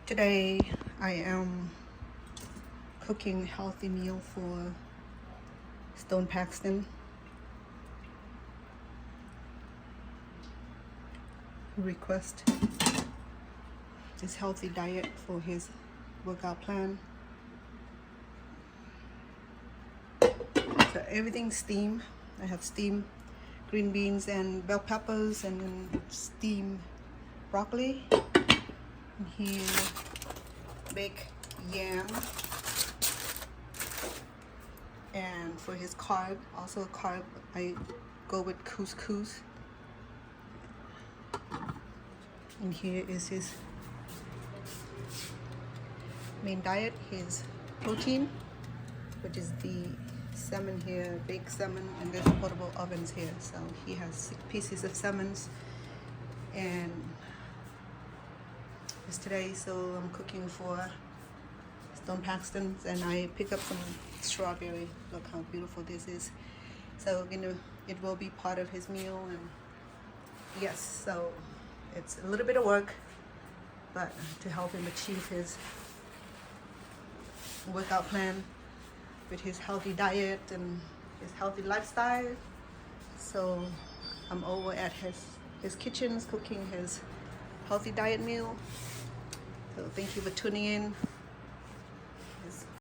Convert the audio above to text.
Today I am cooking healthy meal for Stone Paxton. Request this healthy diet for his workout plan. So everything's steam. I have steamed green beans and bell peppers, and then steamed broccoli. And here, baked yam. And for his carb, also carb, I go with couscous. And here is his main diet, his protein, which is the salmon here, baked salmon, and there's portable ovens here. So he has 6 pieces of salmons, and it's today, so I'm cooking for Stone Paxton's, and I pick up some strawberry. Look how beautiful this is. So it will be part of his meal, and yes, so it's a little bit of work, but to help him achieve his workout plan with his healthy diet and his healthy lifestyle. So I'm over at his kitchen cooking his healthy diet meal. So thank you for tuning in.